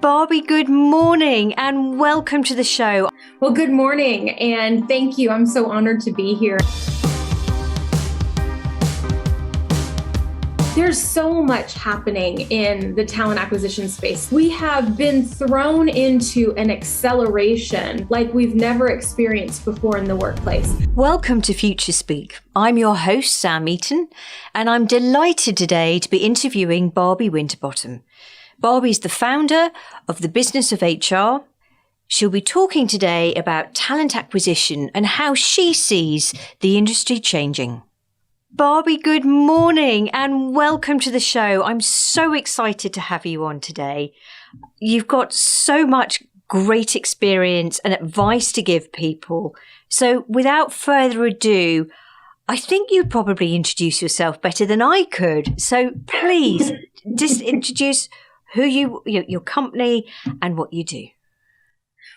Barbie, good morning and welcome to the show. Well, good morning and thank you. I'm so honored to be here. There's so much happening in the talent acquisition space. We have been thrown into an acceleration like we've never experienced before in the workplace. Welcome to Future Speak. I'm your host, Sam Eaton, and I'm delighted today to be interviewing Barbie Winterbottom. Barbie's the founder of the Business of HR. She'll be talking today about talent acquisition and how she sees the industry changing. Barbie, good morning and welcome to the show. I'm so excited to have you on today. You've got so much great experience and advice to give people. So without further ado, I think you'd probably introduce yourself better than I could. So please just introduce who your company and what you do.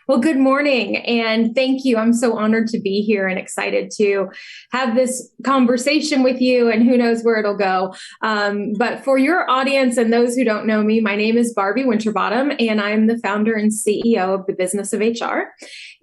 Well, good morning and thank you. I'm so honored to be here and excited to have this conversation with you, and who knows where it'll go. But for your audience and those who don't know me, my name is Barbie Winterbottom and I'm the founder and CEO of the Business of HR.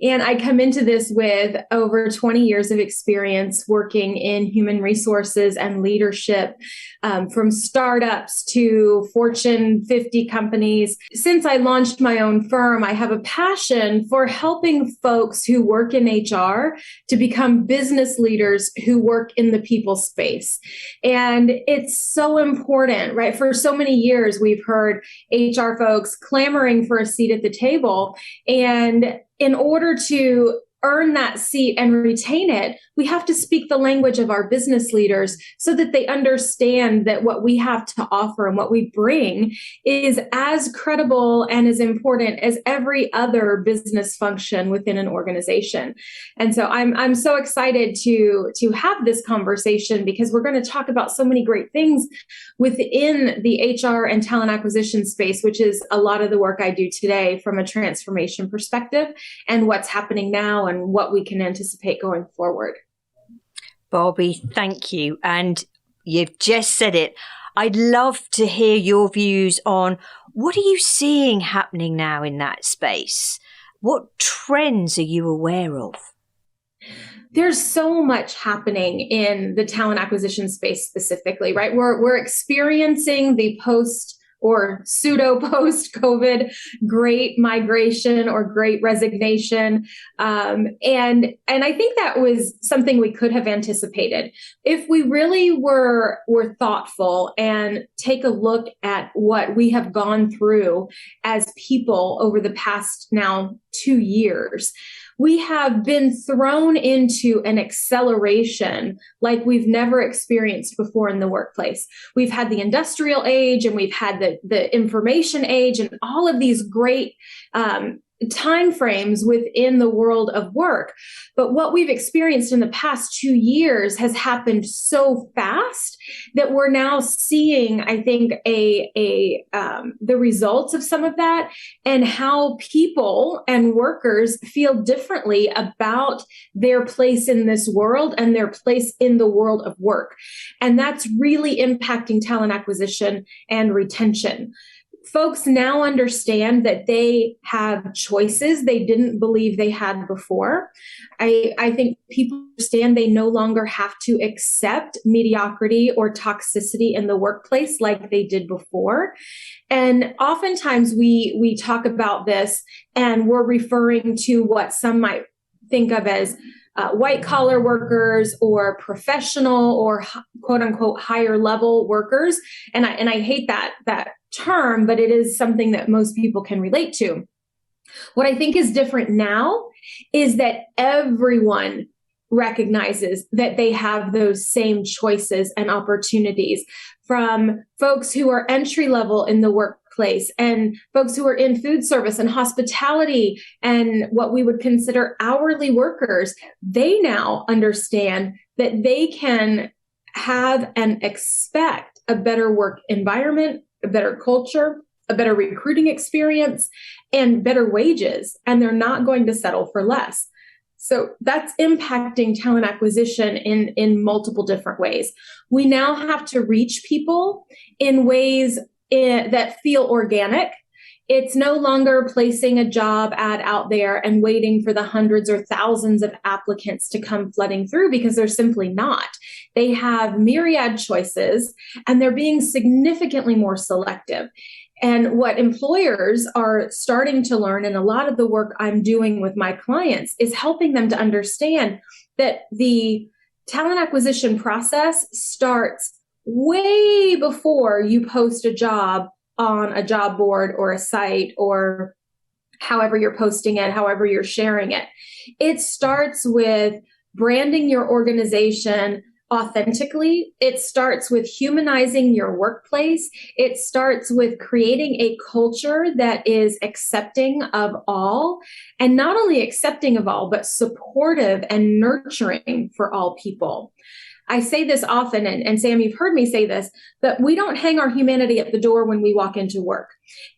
And I come into this with over 20 years of experience working in human resources and leadership, from startups to Fortune 50 companies. Since I launched my own firm, I have a passion for helping folks who work in HR to become business leaders who work in the people space. And it's so important, right? For so many years, we've heard HR folks clamoring for a seat at the table. And in order to earn that seat and retain it, we have to speak the language of our business leaders so that they understand that what we have to offer and what we bring is as credible and as important as every other business function within an organization. And so I'm so excited to have this conversation because we're going to talk about so many great things within the HR and talent acquisition space, which is a lot of the work I do today from a transformation perspective and what's happening now and what we can anticipate going forward. Barbie, thank you. And you've just said it. I'd love to hear your views on what are you seeing happening now in that space? What trends are you aware of? There's so much happening in the talent acquisition space specifically, right? We're experiencing the post or pseudo post-COVID great migration or great resignation. And I think that was something we could have anticipated. If we really were thoughtful and take a look at what we have gone through as people over the past now 2 years, we have been thrown into an acceleration like we've never experienced before in the workplace. We've had the industrial age and we've had the information age and all of these great time frames within the world of work. But what we've experienced in the past 2 years has happened so fast that we're now seeing, I think, the results of some of that and how people and workers feel differently about their place in this world and their place in the world of work. And that's really impacting talent acquisition and retention. Folks now understand that they have choices they didn't believe they had before. I think people understand they no longer have to accept mediocrity or toxicity in the workplace like they did before. And oftentimes we talk about this and we're referring to what some might think of as white collar workers or professional or quote unquote higher level workers. And I hate that term, but it is something that most people can relate to. What I think is different now is that everyone recognizes that they have those same choices and opportunities, from folks who are entry level in the workplace and folks who are in food service and hospitality and what we would consider hourly workers. They now understand that they can have and expect a better work environment, a better culture, a better recruiting experience, and better wages, and they're not going to settle for less. So that's impacting talent acquisition in multiple different ways. We now have to reach people in ways that feel organic It's no longer placing a job ad out there and waiting for the hundreds or thousands of applicants to come flooding through, because they're simply not. They have myriad choices and they're being significantly more selective. And what employers are starting to learn, and a lot of the work I'm doing with my clients is helping them to understand that the talent acquisition process starts way before you post a job on a job board or a site, or however you're posting it, however you're sharing it. It starts with branding your organization authentically. It starts with humanizing your workplace. It starts with creating a culture that is accepting of all, and not only accepting of all, but supportive and nurturing for all people. I say this often, and Sam, you've heard me say this, but we don't hang our humanity at the door when we walk into work.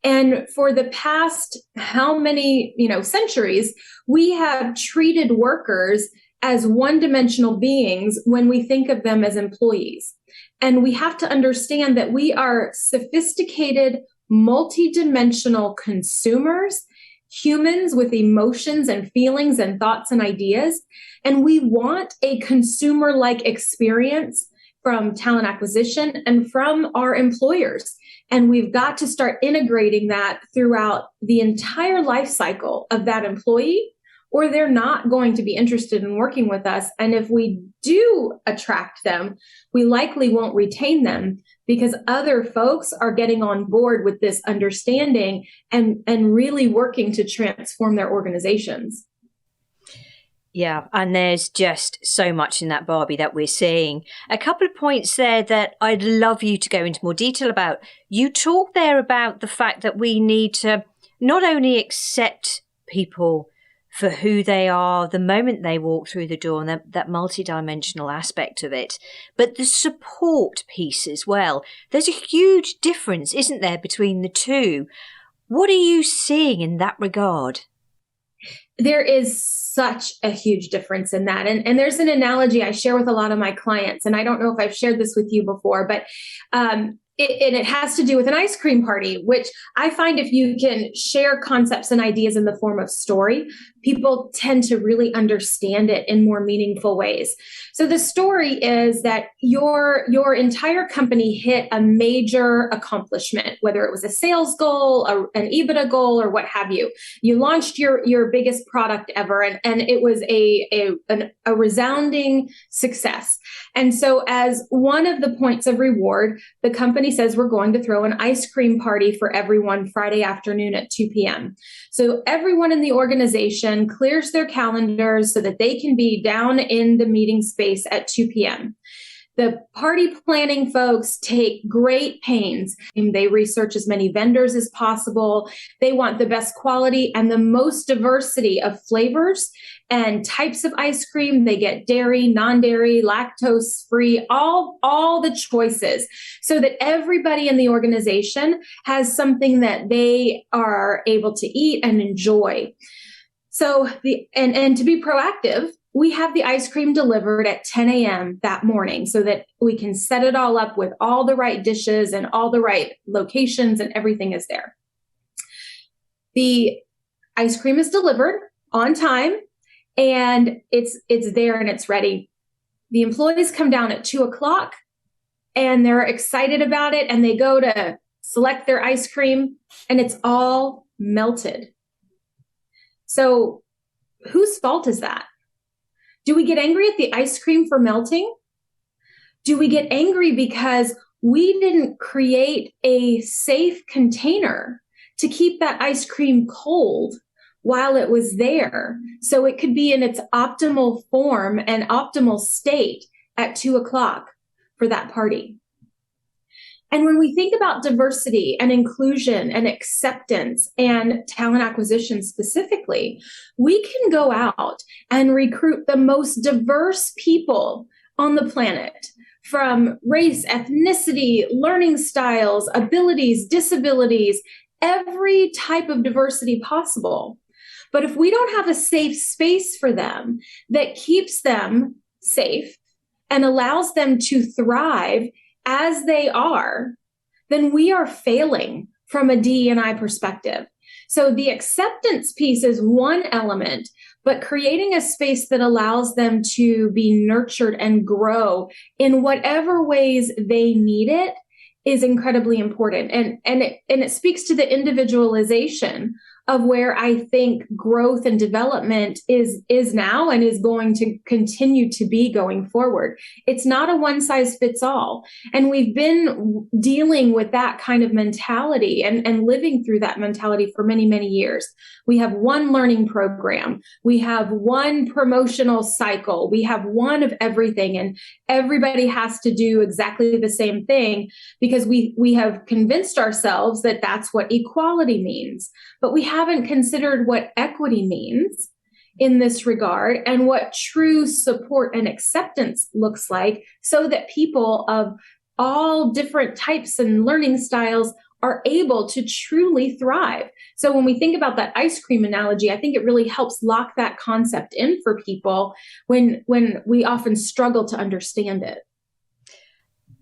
And for the past how many, centuries, we have treated workers as one-dimensional beings when we think of them as employees. And we have to understand that we are sophisticated, multi-dimensional consumers, humans with emotions and feelings and thoughts and ideas. And we want a consumer-like experience from talent acquisition and from our employers. And we've got to start integrating that throughout the entire life cycle of that employee, or they're not going to be interested in working with us. And if we do attract them, we likely won't retain them, because other folks are getting on board with this understanding and really working to transform their organizations. Yeah, and there's just so much in that, Barbie, that we're seeing. A couple of points there that I'd love you to go into more detail about. You talk there about the fact that we need to not only accept people for who they are the moment they walk through the door, and that multidimensional aspect of it, but the support piece as well. There's a huge difference, isn't there, between the two? What are you seeing in that regard? There is such a huge difference in that. And there's an analogy I share with a lot of my clients, and I don't know if I've shared this with you before, but it has to do with an ice cream party, which I find if you can share concepts and ideas in the form of story, people tend to really understand it in more meaningful ways. So the story is that your entire company hit a major accomplishment, whether it was a sales goal, an EBITDA goal, or what have you. You launched your biggest product ever, and it was a resounding success. And so as one of the points of reward, the company says, we're going to throw an ice cream party for everyone Friday afternoon at 2 p.m. So everyone in the organization clears their calendars so that they can be down in the meeting space at 2 p.m. The party planning folks take great pains, and they research as many vendors as possible. They want the best quality and the most diversity of flavors and types of ice cream. They get dairy, non-dairy, lactose-free, all the choices, so that everybody in the organization has something that they are able to eat and enjoy. So and to be proactive, we have the ice cream delivered at 10 a.m. that morning so that we can set it all up with all the right dishes and all the right locations, and everything is there. The ice cream is delivered on time, and it's there and it's ready. The employees come down at 2:00 and they're excited about it, and they go to select their ice cream and it's all melted. So whose fault is that? Do we get angry at the ice cream for melting? Do we get angry because we didn't create a safe container to keep that ice cream cold while it was there, so it could be in its optimal form and optimal state at 2:00 for that party? And when we think about diversity and inclusion and acceptance and talent acquisition specifically, we can go out and recruit the most diverse people on the planet, from race, ethnicity, learning styles, abilities, disabilities, every type of diversity possible. But if we don't have a safe space for them that keeps them safe and allows them to thrive as they are, then we are failing from a DE&I perspective. So the acceptance piece is one element, but creating a space that allows them to be nurtured and grow in whatever ways they need it is incredibly important. And it speaks to the individualization of where I think growth and development is now and is going to continue to be going forward. It's not a one size fits all. And we've been dealing with that kind of mentality and living through that mentality for many, many years. We have one learning program. We have one promotional cycle. We have one of everything. And everybody has to do exactly the same thing because we have convinced ourselves that that's what equality means. But we haven't considered what equity means in this regard and what true support and acceptance looks like so that people of all different types and learning styles are able to truly thrive. So when we think about that ice cream analogy, I think it really helps lock that concept in for people when we often struggle to understand it.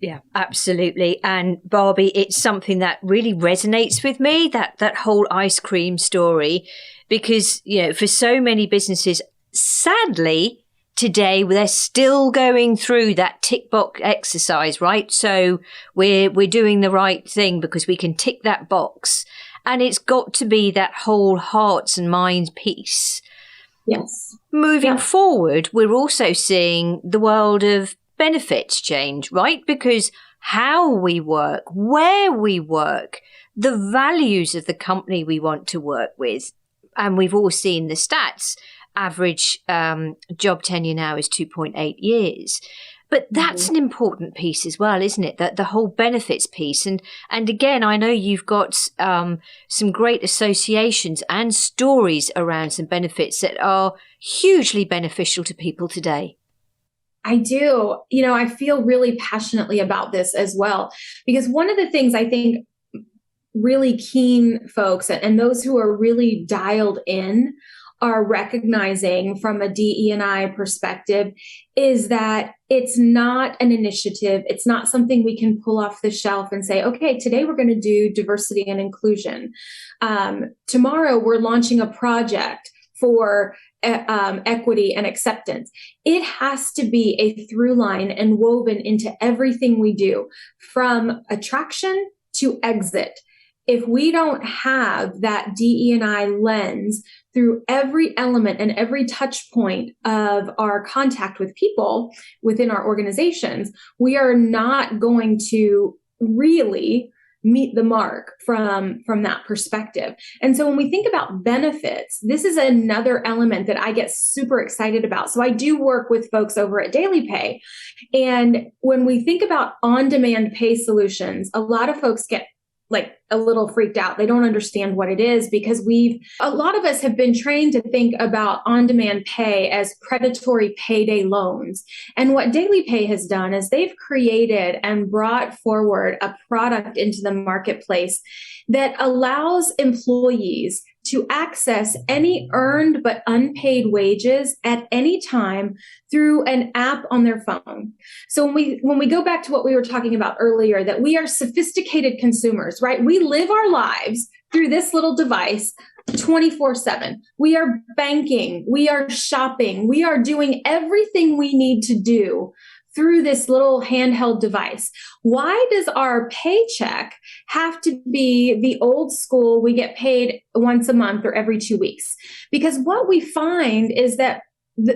Yeah, absolutely. And Barbie, it's something that really resonates with me, that whole ice cream story, because, for so many businesses, sadly, today they're still going through that tick box exercise, right? So we're doing the right thing because we can tick that box. And it's got to be that whole hearts and minds piece. Yes. Moving forward, we're also seeing the world of benefits change, right? Because how we work, where we work, the values of the company we want to work with. And we've all seen the stats. Average job tenure now is 2.8 years. But that's an important piece as well, isn't it? That the whole benefits piece. And again, I know you've got some great associations and stories around some benefits that are hugely beneficial to people today. I do. I feel really passionately about this as well, because one of the things I think really keen folks and those who are really dialed in are recognizing from a DE&I perspective is that it's not an initiative. It's not something we can pull off the shelf and say, okay, today we're going to do diversity and inclusion. Tomorrow we're launching a project for equity and acceptance. It has to be a through line and woven into everything we do, from attraction to exit. If we don't have that DE&I lens through every element and every touch point of our contact with people within our organizations, we are not going to really meet the mark from that perspective. And so when we think about benefits, this is another element that I get super excited about. So I do work with folks over at Daily Pay. And when we think about on-demand pay solutions, a lot of folks get a little freaked out. They don't understand what it is because a lot of us have been trained to think about on-demand pay as predatory payday loans. And what Daily Pay has done is they've created and brought forward a product into the marketplace that allows employees to access any earned but unpaid wages at any time through an app on their phone. So when we go back to what we were talking about earlier, that we are sophisticated consumers, right? We live our lives through this little device 24/7. We are banking, we are shopping, we are doing everything we need to do through this little handheld device. Why does our paycheck have to be the old school, we get paid once a month or every 2 weeks? Because what we find is that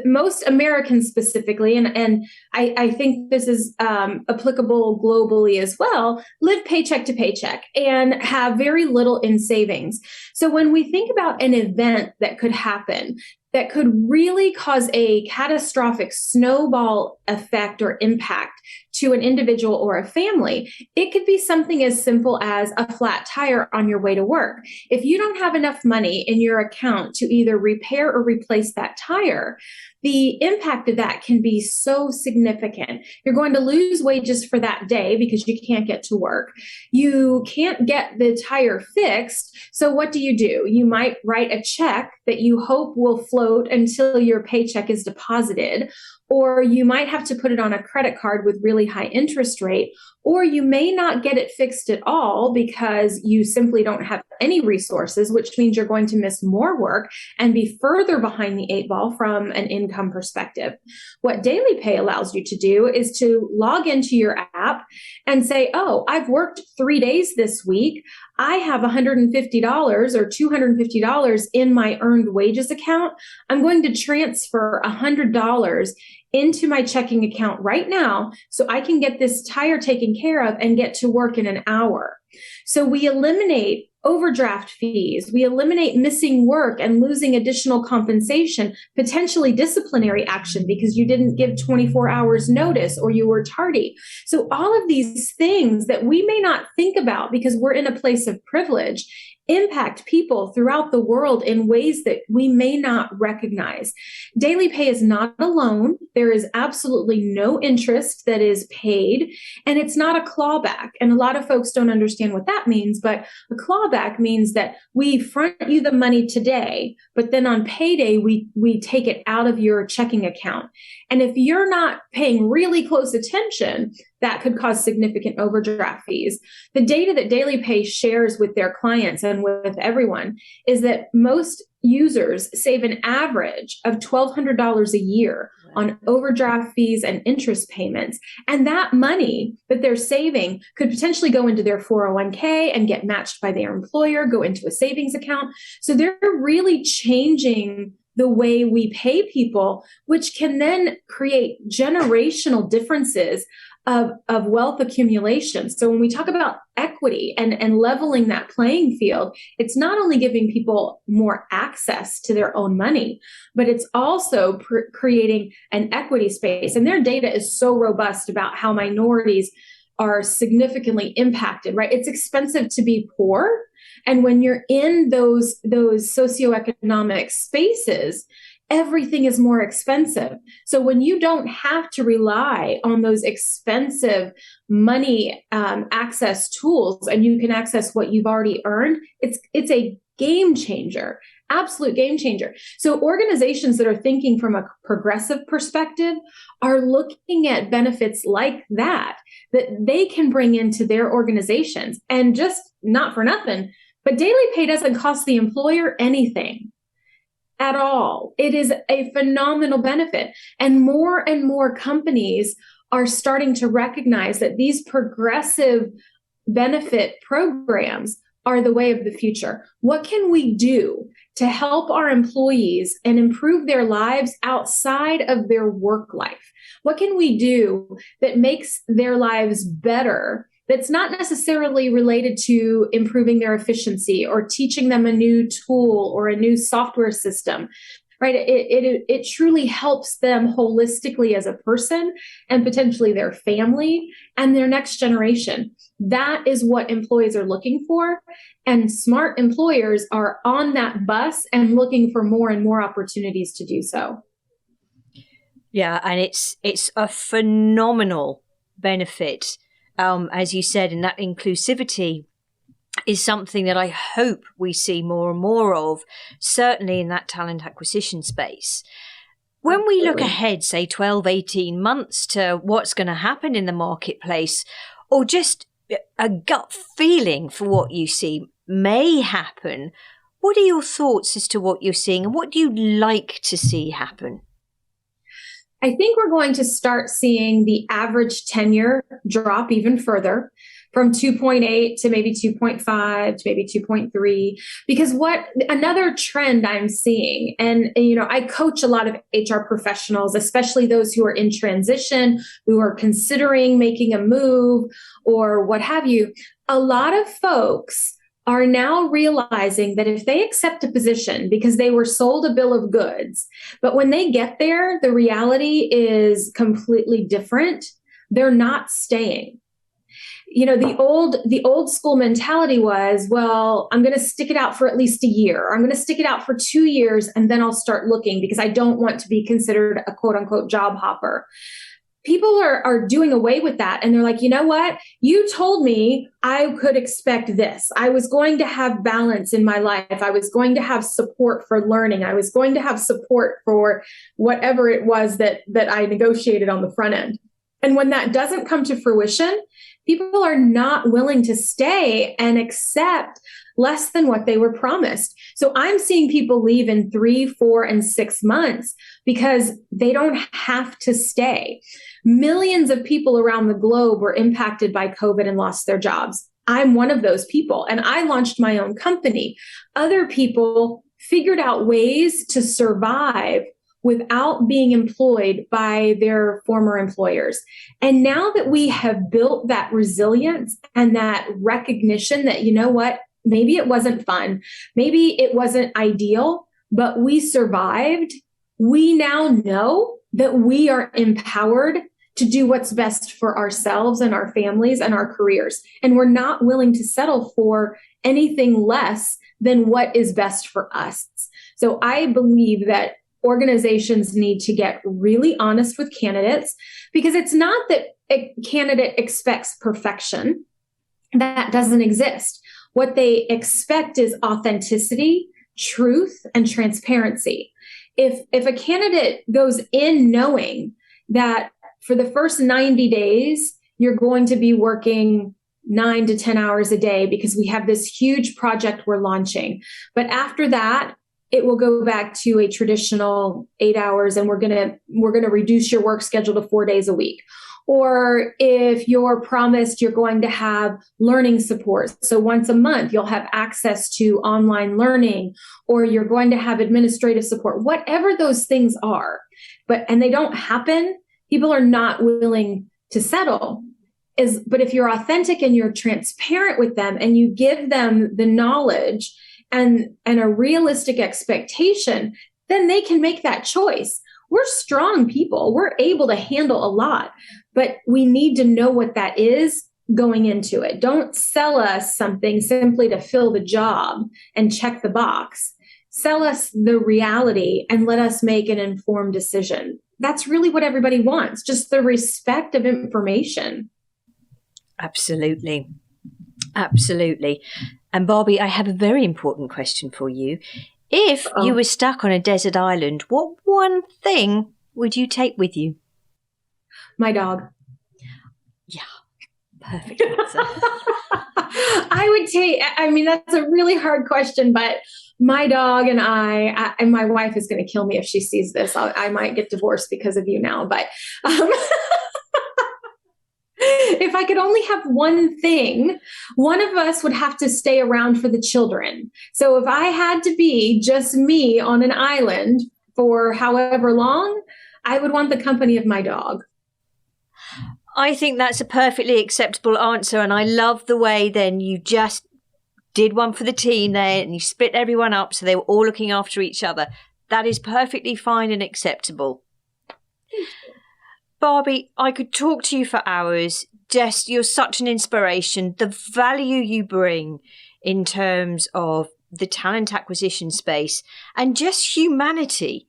most Americans specifically, and I think this is applicable globally as well, live paycheck to paycheck and have very little in savings. So when we think about an event that could happen, that could really cause a catastrophic snowball effect or impact to an individual or a family, it could be something as simple as a flat tire on your way to work. If you don't have enough money in your account to either repair or replace that tire, the impact of that can be so significant. You're going to lose wages for that day because you can't get to work. You can't get the tire fixed. So what do? You might write a check that you hope will float until your paycheck is deposited, or you might have to put it on a credit card with really high interest rate, or you may not get it fixed at all because you simply don't have any resources, which means you're going to miss more work and be further behind the eight ball from an income perspective. What Daily Pay allows you to do is to log into your app and say, oh, I've worked 3 days this week. I have $150 or $250 in my earned wages account. I'm going to transfer $100 into my checking account right now so I can get this tire taken care of and get to work in an hour. So we eliminate overdraft fees. We eliminate missing work and losing additional compensation, potentially disciplinary action because you didn't give 24 hours notice or you were tardy. So all of these things that we may not think about because we're in a place of privilege impact people throughout the world in ways that we may not recognize. Daily Pay is not a loan. There is absolutely no interest that is paid, and it's not a clawback. And a lot of folks don't understand what that means, but a clawback means that we front you the money today, but then on payday, we take it out of your checking account. And if you're not paying really close attention, that could cause significant overdraft fees. The data that Daily Pay shares with their clients and with everyone is that most users save an average of $1,200 a year on overdraft fees and interest payments. And that money that they're saving could potentially go into their 401k and get matched by their employer, go into a savings account. So they're really changing the way we pay people, which can then create generational differences of wealth accumulation. So when we talk about equity and leveling that playing field, it's not only giving people more access to their own money, but it's also creating an equity space. And their data is so robust about how minorities are significantly impacted, right? It's expensive to be poor. And when you're in those socioeconomic spaces, everything is more expensive. So when you don't have to rely on those expensive money access tools and you can access what you've already earned, it's a game changer, absolute game changer. So organizations that are thinking from a progressive perspective are looking at benefits like that they can bring into their organizations. And just not for nothing, but Daily Pay doesn't cost the employer anything at all. It is a phenomenal benefit. And more companies are starting to recognize that these progressive benefit programs are the way of the future. What can we do to help our employees and improve their lives outside of their work life? What can we do that makes their lives better, that's not necessarily related to improving their efficiency or teaching them a new tool or a new software system, right? It truly helps them holistically as a person and potentially their family and their next generation. That is what employees are looking for. And smart employers are on that bus and looking for more and more opportunities to do so. Yeah, and it's a phenomenal benefit. As you said, and that inclusivity is something that I hope we see more and more of, certainly in that talent acquisition space. When we look ahead, say 12, 18 months to what's going to happen in the marketplace, or just a gut feeling for what you see may happen, what are your thoughts as to what you're seeing and what do you like to see happen? I think we're going to start seeing the average tenure drop even further from 2.8 to maybe 2.5 to maybe 2.3, because another trend I'm seeing, and I coach a lot of HR professionals, especially those who are in transition, who are considering making a move or what have you. A lot of folks are now realizing that if they accept a position because they were sold a bill of goods, but when they get there, the reality is completely different, they're not staying. The old school mentality was, well, I'm going to stick it out for at least a year. Or I'm going to stick it out for 2 years and then I'll start looking because I don't want to be considered a quote unquote job hopper. People are doing away with that. And they're like, you know what? You told me I could expect this. I was going to have balance in my life. I was going to have support for learning. I was going to have support for whatever it was that I negotiated on the front end. And when that doesn't come to fruition, people are not willing to stay and accept less than what they were promised. So I'm seeing people leave in 3, 4, and 6 months because they don't have to stay. Millions of people around the globe were impacted by COVID and lost their jobs. I'm one of those people, and I launched my own company. Other people figured out ways to survive without being employed by their former employers. And now that we have built that resilience and that recognition that, you know what, maybe it wasn't fun, maybe it wasn't ideal, but we survived, we now know that we are empowered to do what's best for ourselves and our families and our careers. And we're not willing to settle for anything less than what is best for us. So I believe that organizations need to get really honest with candidates, because it's not that a candidate expects perfection. That doesn't exist. What they expect is authenticity, truth, and transparency. If a candidate goes in knowing that for the first 90 days, you're going to be working 9 to 10 hours a day because we have this huge project we're launching, but after that, it will go back to a traditional 8 hours, and we're gonna reduce your work schedule to 4 days a week. Or if you're promised you're going to have learning support, so once a month you'll have access to online learning, or you're going to have administrative support, whatever those things are, and they don't happen, people are not willing to settle. But if you're authentic and you're transparent with them and you give them the knowledge and a realistic expectation, then they can make that choice. We're strong people. We're able to handle a lot, but we need to know what that is going into it. Don't sell us something simply to fill the job and check the box. Sell us the reality and let us make an informed decision. That's really what everybody wants, just the respect of information. Absolutely. Absolutely. And Barbie, I have a very important question for you. If you were stuck on a desert island, what one thing would you take with you? My dog. Yeah, perfect answer. That's a really hard question, but my dog and I and my wife is going to kill me if she sees this. I might get divorced because of you now, but if I could only have one thing, one of us would have to stay around for the children. So if I had to be just me on an island for however long, I would want the company of my dog. I think that's a perfectly acceptable answer. And I love the way then you just did one for the team there and you split everyone up so they were all looking after each other. That is perfectly fine and acceptable. Barbie, I could talk to you for hours. Just, you're such an inspiration. The value you bring in terms of the talent acquisition space and just humanity,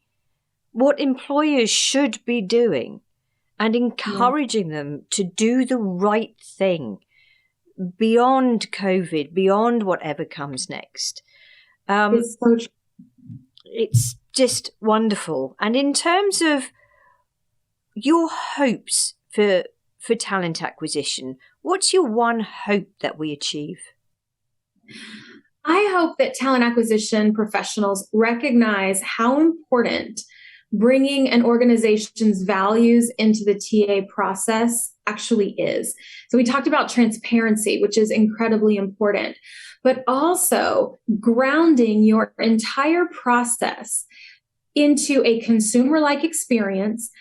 what employers should be doing and encouraging them to do the right thing beyond COVID, beyond whatever comes next. It's just wonderful. And in terms of your hopes for talent acquisition, what's your one hope that we achieve? I hope that talent acquisition professionals recognize how important bringing an organization's values into the TA process actually is. So we talked about transparency, which is incredibly important, but also grounding your entire process into a consumer-like experience,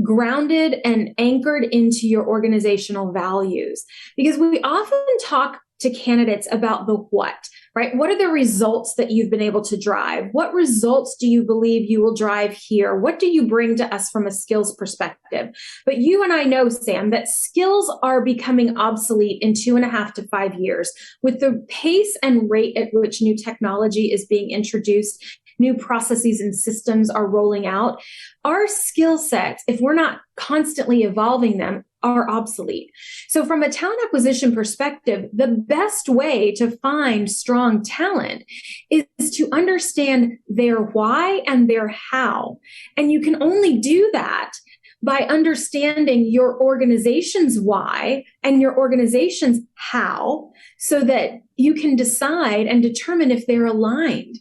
grounded and anchored into your organizational values. Because we often talk to candidates about the what, right? What are the results that you've been able to drive? What results do you believe you will drive here? What do you bring to us from a skills perspective? But you and I know, Sam, that skills are becoming obsolete in 2.5 to 5 years. With the pace and rate at which new technology is being introduced, new processes and systems are rolling out, our skill sets, if we're not constantly evolving them, are obsolete. So from a talent acquisition perspective, the best way to find strong talent is to understand their why and their how. And you can only do that by understanding your organization's why and your organization's how, so that you can decide and determine if they're aligned.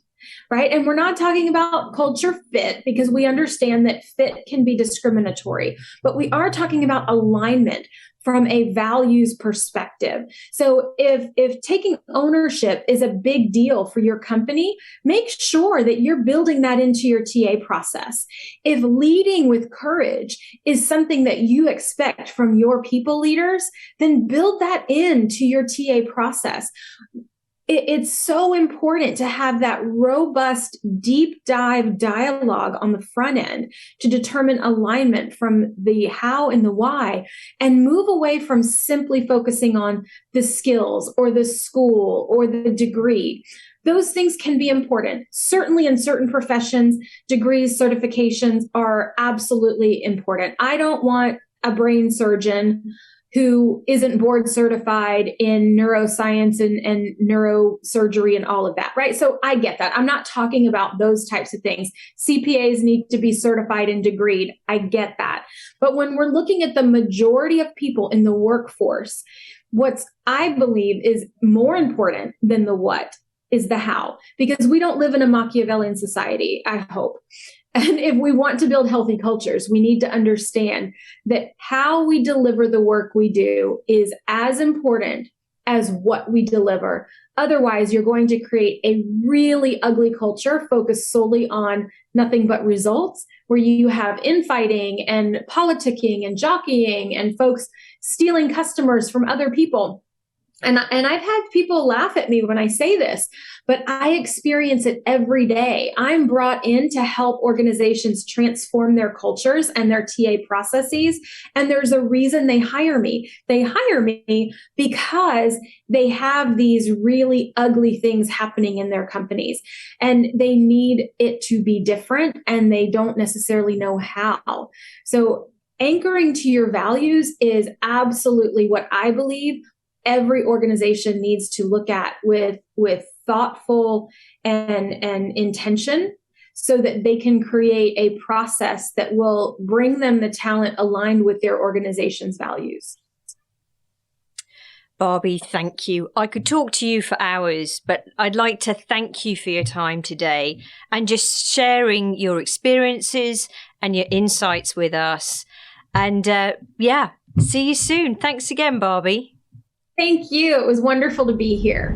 Right. And we're not talking about culture fit, because we understand that fit can be discriminatory, but we are talking about alignment from a values perspective. So if taking ownership is a big deal for your company, make sure that you're building that into your TA process. If leading with courage is something that you expect from your people leaders, then build that into your TA process. It's so important to have that robust, deep dive dialogue on the front end to determine alignment from the how and the why, and move away from simply focusing on the skills or the school or the degree. Those things can be important. Certainly in certain professions, degrees, certifications are absolutely important. I don't want a brain surgeon who isn't board certified in neuroscience and neurosurgery and all of that, right? So I get that. I'm not talking about those types of things. CPAs need to be certified and degreed. I get that. But when we're looking at the majority of people in the workforce, what's I believe is more important than the what is the how, because we don't live in a Machiavellian society, I hope. And if we want to build healthy cultures, we need to understand that how we deliver the work we do is as important as what we deliver. Otherwise, you're going to create a really ugly culture focused solely on nothing but results, where you have infighting and politicking and jockeying and folks stealing customers from other people. And I've had people laugh at me when I say this, but I experience it every day. I'm brought in to help organizations transform their cultures and their TA processes. And there's a reason they hire me. They hire me because they have these really ugly things happening in their companies, and they need it to be different, and they don't necessarily know how. So anchoring to your values is absolutely what I believe every organization needs to look at with thoughtful and intention, so that they can create a process that will bring them the talent aligned with their organization's values. Barbie, thank you. I could talk to you for hours, but I'd like to thank you for your time today and just sharing your experiences and your insights with us. And see you soon. Thanks again, Barbie. Thank you. It was wonderful to be here.